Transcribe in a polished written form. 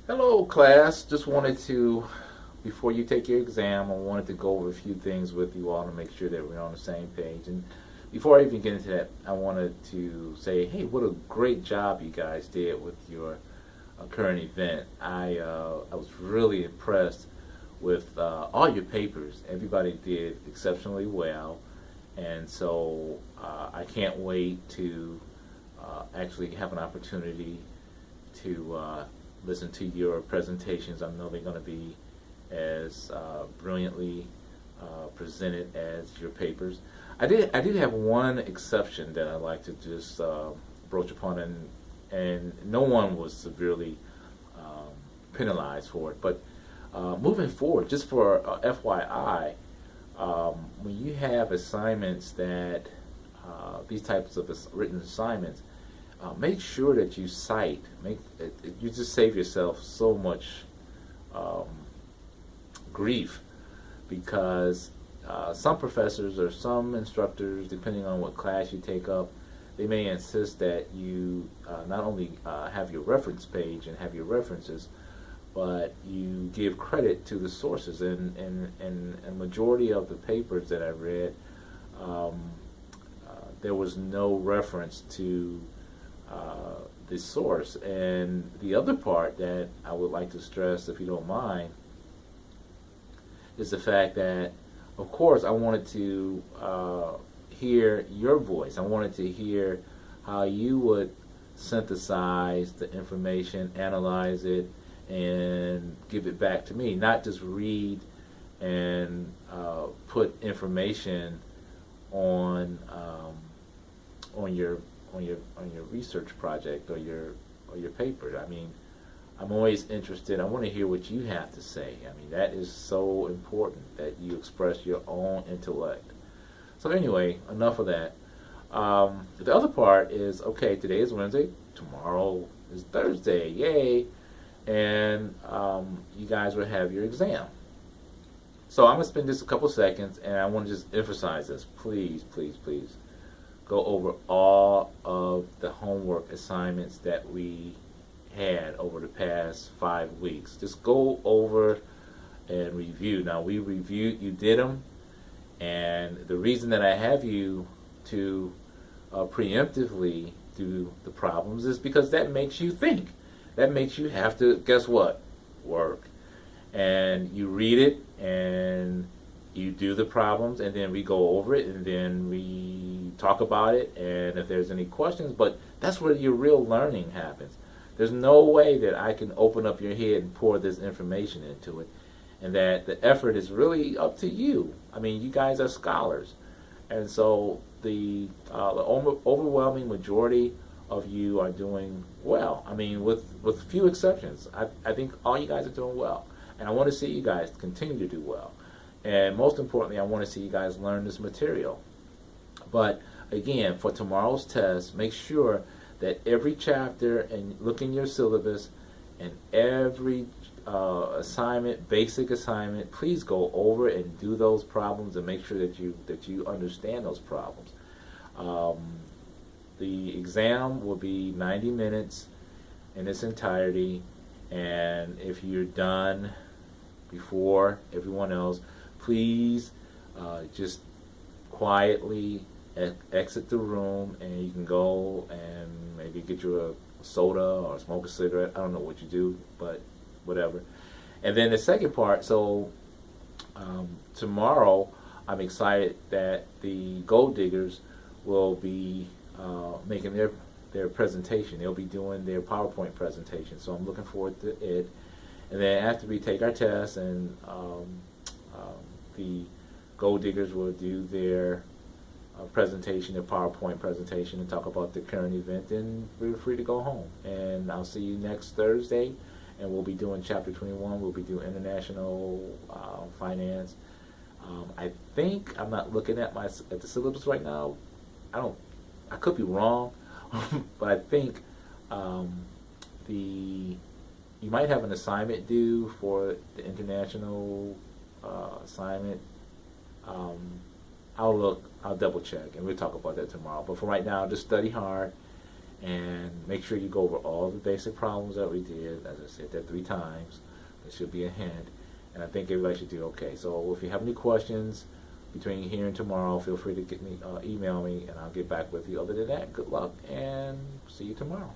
Hello, class. Just wanted to, before you take your exam, I wanted to go over a few things with you all to make sure that we're on the same page. And before I even get into that, I wanted to say, hey, what a great job you guys did with your current event. I was really impressed with all your papers. Everybody did exceptionally well, and so I can't wait to actually have an opportunity to listen to your presentations. I know they're going to be as brilliantly presented as your papers. I did have one exception that I'd like to just broach upon, and no one was severely penalized for it. But moving forward, just for FYI, when you have assignments that these types of written assignments, make sure that you cite. You just save yourself so much um, grief because some professors or some instructors, depending on what class you take up, they may insist that you not only have your reference page and have your references, but you give credit to the sources. And a majority of the papers that I read, um, there was no reference to the source. And the other part that I would like to stress, if you don't mind, is the fact that, of course, I wanted to hear your voice. I wanted to hear how you would synthesize the information, analyze it, and give it back to me. Not just read and put information on on your on your research project or your paper. I mean, I'm always interested. I want to hear what you have to say. I mean, that is so important that you express your own intellect. So anyway, enough of that. The other part is, okay, today is Wednesday. Tomorrow is Thursday. Yay! And you guys will have your exam. So I'm going to spend just a couple seconds, and I want to just emphasize this. Please, please, please go over all of the homework assignments that we had over the past 5 weeks. Just go over and review. Now, we reviewed, you did them, and the reason that I have you to preemptively do the problems is because that makes you think. That makes you have to, guess what? Work. And you read it, and you do the problems, and then we go over it, and then we talk about it, and if there's any questions, but that's where your real learning happens. There's no way that I can open up your head and pour this information into it, and that the effort is really up to you. I mean, you guys are scholars, and so the overwhelming majority of you are doing well. I mean, with few exceptions, I think all you guys are doing well, and I want to see you guys continue to do well. And most importantly, I want to see you guys learn this material. But again, for tomorrow's test, make sure that every chapter, and look in your syllabus, and every assignment, basic assignment, please go over and do those problems and make sure that you understand those problems. Um, the exam will be 90 minutes in its entirety, and if you're done before everyone else, please just quietly exit the room, and you can go and maybe get you a soda or smoke a cigarette. I don't know what you do, but whatever. And then the second part, so tomorrow I'm excited that the Gold Diggers will be making their presentation. They'll be doing their PowerPoint presentation, so I'm looking forward to it. And then after we take our test, and the Gold Diggers will do their presentation, their PowerPoint presentation, and talk about the current event, then we're free to go home. And I'll see you next Thursday, and we'll be doing Chapter 21. We'll be doing international finance. I think, I'm not looking at the syllabus right now. I could be wrong, but I think the you might have an assignment due for the international assignment. Um, I'll double check, and we'll talk about that tomorrow. But for right now, just study hard and make sure you go over all the basic problems that we did. As I said that 3 times. It should be a hint, and I think everybody should do okay. So if you have any questions between here and tomorrow, feel free to email me, and I'll get back with you. Other than that, good luck, and see you tomorrow.